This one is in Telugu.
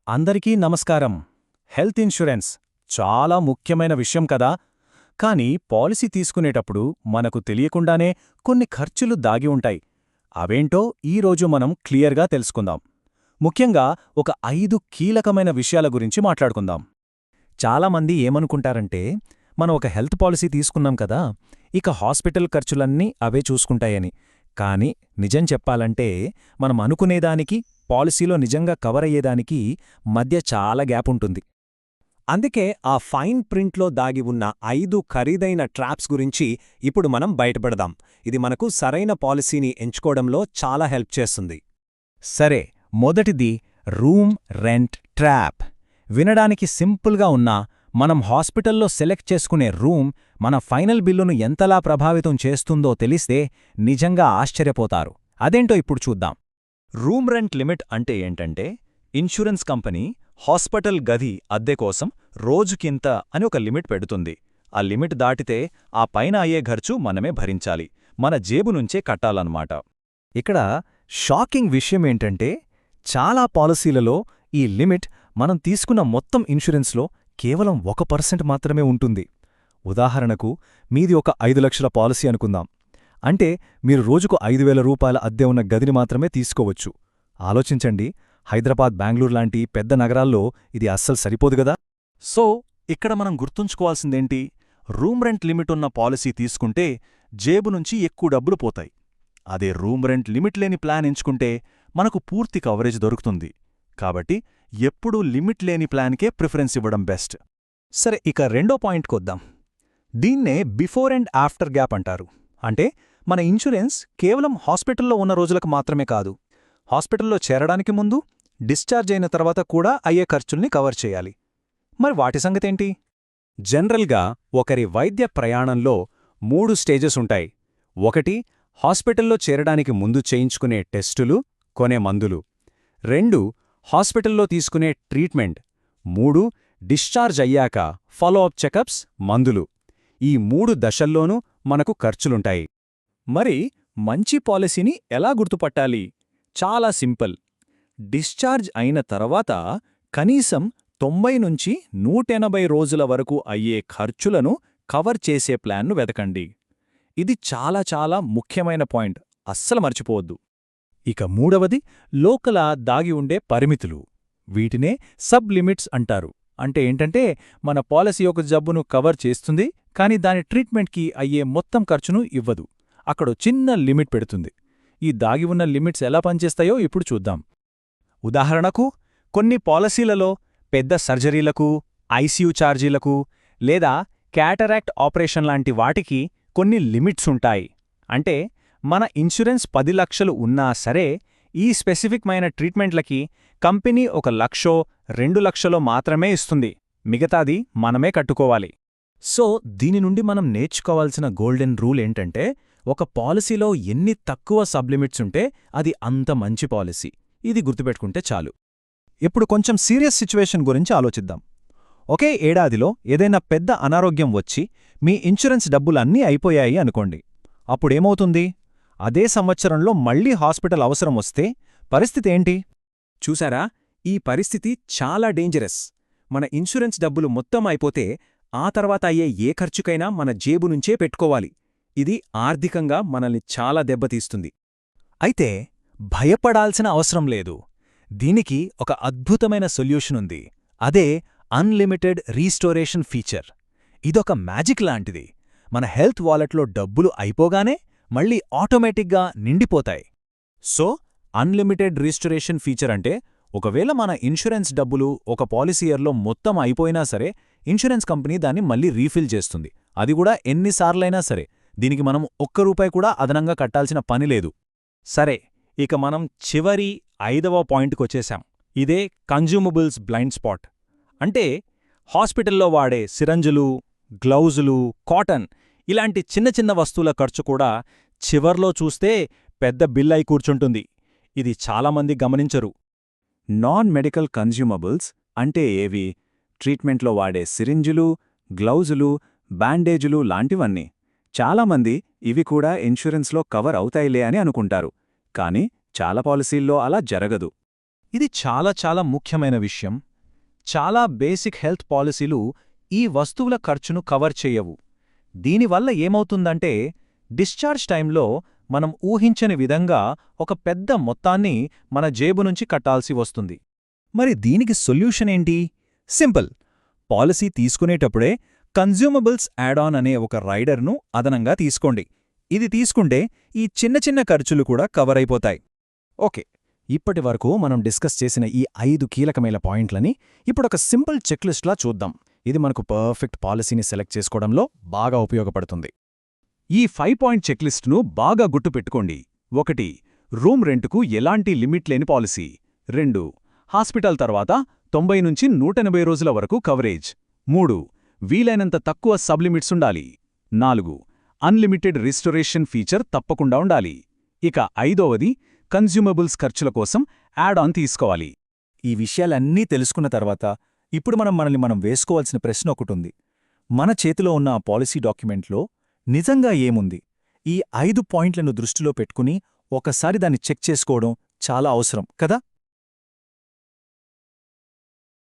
అందరికీ నమస్కారం. హెల్త్ ఇన్షూరెన్స్ చాలా ముఖ్యమైన విషయం కదా. కానీ పాలసీ తీసుకునేటప్పుడు మనకు తెలియకుండానే కొన్ని ఖర్చులు దాగి ఉంటాయి. అవేంటో ఈరోజు మనం క్లియర్గా తెలుసుకుందాం. ముఖ్యంగా ఒక 5 కీలకమైన విషయాల గురించి మాట్లాడుకుందాం. చాలామంది ఏమనుకుంటారంటే, మనం ఒక హెల్త్ పాలసీ తీసుకున్నాం కదా, ఇక హాస్పిటల్ ఖర్చులన్నీ అవే చూసుకుంటాయని. కానీ నిజం చెప్పాలంటే, మనం అనుకునేదానికి పాలసీలో నిజంగా కవర్ అయ్యేదానికి మధ్య చాలా గ్యాప్ ఉంటుంది. అందుకే ఆ ఫైన్ ప్రింట్లో దాగి ఉన్న 5 ఖరీదైన ట్రాప్స్ గురించి ఇప్పుడు మనం బయటపడదాం. ఇది మనకు సరైన పాలసీని ఎంచుకోవడంలో చాలా హెల్ప్ చేస్తుంది. సరే, మొదటిది రూమ్ రెంట్ ట్రాప్. వినడానికి సింపుల్గా ఉన్నా, మనం హాస్పిటల్లో సెలెక్ట్ చేసుకునే రూమ్ మన ఫైనల్ బిల్లును ఎంతలా ప్రభావితం చేస్తుందో తెలిస్తే నిజంగా ఆశ్చర్యపోతారు. అదేంటో ఇప్పుడు చూద్దాం. రూమ్ రెంట్ లిమిట్ అంటే ఏంటంటే, ఇన్సూరెన్స్ కంపెనీ హాస్పిటల్ గది అద్దె కోసం రోజుకింత అని ఒక లిమిట్ పెడుతుంది. ఆ లిమిట్ దాటితే ఆ పైన అయ్యే ఖర్చు మనమే భరించాలి, మన జేబు నుంచే కట్టాలన్నమాట. ఇక్కడ షాకింగ్ విషయమేంటంటే, చాలా పాలసీలలో ఈ లిమిట్ మనం తీసుకున్న మొత్తం ఇన్సూరెన్స్లో కేవలం 1% మాత్రమే ఉంటుంది. ఉదాహరణకు, మీది ఒక 5 లక్షల పాలసీ అనుకుందాం. అంటే మీరు రోజుకు 5,000 రూపాయల అద్దె ఉన్న గదిని మాత్రమే తీసుకోవచ్చు. ఆలోచించండి, హైదరాబాద్, బెంగళూరు లాంటి పెద్ద నగరాల్లో ఇది అస్సలు సరిపోదు గదా. సో ఇక్కడ మనం గుర్తుంచుకోవాల్సిందేంటి? రూమ్ రెంట్ లిమిట్ ఉన్న పాలసీ తీసుకుంటే జేబు నుంచి ఎక్కువ డబ్బులు పోతాయి. అదే రూమ్ రెంట్ లిమిట్ లేని ప్లాన్ ఎంచుకుంటే మనకు పూర్తి కవరేజ్ దొరుకుతుంది. కాబట్టి ఎప్పుడూ లిమిట్ లేని ప్లాన్కే ప్రిఫరెన్స్ ఇవ్వడం బెస్ట్. సరే, ఇక రెండో పాయింట్కొద్దాం. దీన్నే బిఫోర్ అండ్ ఆఫ్టర్ గ్యాప్ అంటారు. అంటే మన ఇన్సూరెన్స్ కేవలం హాస్పిటల్లో ఉన్న రోజులకు మాత్రమే కాదు, హాస్పిటల్లో చేరడానికి ముందు, డిశ్చార్జ్ అయిన తర్వాత కూడా అయ్యే ఖర్చుల్ని కవర్ చేయాలి. మరి వాటి సంగతేంటి? జనరల్గా ఒకరి వైద్య ప్రయాణంలో 3 స్టేజెస్ ఉంటాయి. 1 హాస్పిటల్లో చేరడానికి ముందు చేయించుకునే టెస్టులు, కొనే మందులు. 2 హాస్పిటల్లో తీసుకునే ట్రీట్మెంట్. 3 డిశ్చార్జ్ అయ్యాక ఫాలోఅప్ చెకప్స్, మందులు. ఈ 3 దశల్లోనూ మనకు ఖర్చులుంటాయి. మరి మంచి పాలసీని ఎలా గుర్తుపట్టాలి? చాలా సింపుల్. డిశ్చార్జ్ అయిన తర్వాత కనీసం 90 నుంచి 180 రోజుల వరకు అయ్యే ఖర్చులను కవర్ చేసే ప్లాన్ను వెతకండి. ఇది చాలా చాలా ముఖ్యమైన పాయింట్, అస్సలు మర్చిపోవద్దు. ఇక మూడవది లోకల దాగి ఉండే పరిమితులు. వీటినే సబ్ లిమిట్స్ అంటారు. అంటే ఏంటంటే, మన పాలసీ ఒక జబ్బును కవర్ చేస్తుంది, కానీ దాని ట్రీట్మెంట్కి అయ్యే మొత్తం ఖర్చును ఇవ్వదు. అక్కడో చిన్న లిమిట్ పెడుతుంది. ఈ దాగి ఉన్న లిమిట్స్ ఎలా పనిచేస్తాయో ఇప్పుడు చూద్దాం. ఉదాహరణకు, కొన్ని పాలసీలలో పెద్ద సర్జరీలకు, ఐసీయూ ఛార్జీలకు లేదా క్యాటరాక్ట్ ఆపరేషన్ లాంటి వాటికి కొన్ని లిమిట్స్ ఉంటాయి. అంటే మన ఇన్సూరెన్స్ 10 లక్షలు ఉన్నా సరే, ఈ స్పెసిఫిక్మైన ట్రీట్మెంట్లకి కంపెనీ 1 లక్షో 2 లక్షలో మాత్రమే ఇస్తుంది. మిగతాది మనమే కట్టుకోవాలి. సో దీని నుండి మనం నేర్చుకోవాల్సిన గోల్డెన్ రూల్ ఏంటంటే, ఒక పాలసీలో ఎన్ని తక్కువ సబ్లిమిట్స్ ఉంటే అది అంత మంచి పాలసీ. ఇది గుర్తుపెట్టుకుంటే చాలు. ఇప్పుడు కొంచెం సీరియస్ సిచ్యువేషన్ గురించి ఆలోచిద్దాం. ఒకే ఏడాదిలో ఏదైనా పెద్ద అనారోగ్యం వచ్చి మీ ఇన్సూరెన్స్ డబ్బులన్నీ అయిపోయాయి అనుకోండి. అప్పుడేమవుతుంది? అదే సంవత్సరంలో మళ్లీ హాస్పిటల్ అవసరం వస్తే పరిస్థితి ఏంటి? చూసారా, ఈ పరిస్థితి చాలా డేంజరస్. మన ఇన్సూరెన్స్ డబ్బులు మొత్తం అయిపోతే ఆ తర్వాత అయ్యే ఏ ఖర్చుకైనా మన జేబు నుంచే పెట్టుకోవాలి. ఇది ఆర్థికంగా మనల్ని చాలా దెబ్బతీస్తుంది. అయితే భయపడాల్సిన అవసరం లేదు. దీనికి ఒక అద్భుతమైన సొల్యూషన్ ఉంది. అదే అన్లిమిటెడ్ రీస్టోరేషన్ ఫీచర్. ఇదొక మ్యాజిక్ లాంటిది. మన హెల్త్ వాలెట్లో డబ్బులు అయిపోగానే మళ్ళీ ఆటోమేటిక్గా నిండిపోతాయి. సో అన్లిమిటెడ్ రీస్టోరేషన్ ఫీచర్ అంటే, ఒకవేళ మన ఇన్సూరెన్స్ డబ్బులు ఒక పాలసీ ఇయర్లో మొత్తం అయిపోయినా సరే, ఇన్సూరెన్స్ కంపెనీ దాన్ని మళ్ళీ రీఫిల్ చేస్తుంది. అది కూడా ఎన్నిసార్లైనా సరే. దీనికి మనం ₹1 కూడా అదనంగా కట్టాల్సిన పనిలేదు. సరే, ఇక మనం చివరి 5వ పాయింట్కొచ్చేశాం. ఇదే కన్జ్యూమబుల్స్ బ్లైండ్ స్పాట్. అంటే హాస్పిటల్లో వాడే సిరంజులు, గ్లౌజులు, కాటన్ ఇలాంటి చిన్న చిన్న వస్తువుల ఖర్చు కూడా చివర్లో చూస్తే పెద్ద బిల్ అయి కూర్చుంటుంది. ఇది చాలామంది గమనించరు. నాన్ మెడికల్ కన్జ్యూమబుల్స్ అంటే ఏవి? ట్రీట్మెంట్లో వాడే సిరింజులు, గ్లౌజులు, బ్యాండేజులు లాంటివన్నీ. చాలామంది ఇవి కూడా ఇన్సూరెన్స్లో కవర్ అవుతాయిలే అని అనుకుంటారు. కానీ చాలా పాలసీల్లో అలా జరగదు. ఇది చాలా ముఖ్యమైన విషయం. చాలా బేసిక్ హెల్త్ పాలసీలు ఈ వస్తువుల ఖర్చును కవర్ చేయవు. దీనివల్ల ఏమవుతుందంటే డిశ్చార్జ్ టైంలో మనం ఊహించని విధంగా ఒక పెద్ద మొత్తాన్ని మన జేబు నుంచి కట్టాల్సి వస్తుంది. మరి దీనికి సొల్యూషన్ ఏంటి? సింపుల్. పాలసీ తీసుకునేటప్పుడే కన్జ్యూమబుల్స్ యాడ్ ఆన్ అనే ఒక రైడర్ను అదనంగా తీసుకోండి. ఇది తీసుకుంటే ఈ చిన్న ఖర్చులు కూడా కవర్ అయిపోతాయి. ఓకే, ఇప్పటివరకు మనం డిస్కస్ చేసిన ఈ 5 కీలకమైన పాయింట్లని ఇప్పుడొక సింపుల్ చెక్లిస్ట్లా చూద్దాం. ఇది మనకు పర్ఫెక్ట్ పాలసీని సెలెక్ట్ చేసుకోవడంలో బాగా ఉపయోగపడుతుంది. ఈ 5 పాయింట్ చెక్లిస్ట్ను బాగా గుర్తుపెట్టుకోండి. 1. రూమ్ రెంట్కు ఎలాంటి లిమిట్ లేని పాలసీ. 2. హాస్పిటల్ తర్వాత 90 నుంచి 180 రోజుల వరకు కవరేజ్. 3. వీలైనంత తక్కువ సబ్లిమిట్స్ ఉండాలి. 4. అన్లిమిటెడ్ రిస్టోరేషన్ ఫీచర్ తప్పకుండా ఉండాలి. ఇక 5వది కన్జ్యూమబుల్స్ ఖర్చుల కోసం యాడ్ ఆన్ తీసుకోవాలి. ఈ విషయాలన్నీ తెలుసుకున్న తర్వాత ఇప్పుడు మనల్ని మనం వేసుకోవాల్సిన ప్రశ్న ఒకటుంది. మన చేతిలో ఉన్న ఆ పాలసీ డాక్యుమెంట్లో నిజంగా ఏముంది? ఈ 5 పాయింట్లను దృష్టిలో పెట్టుకుని ఒకసారి దాన్ని చెక్ చేసుకోవడం చాలా అవసరం కదా?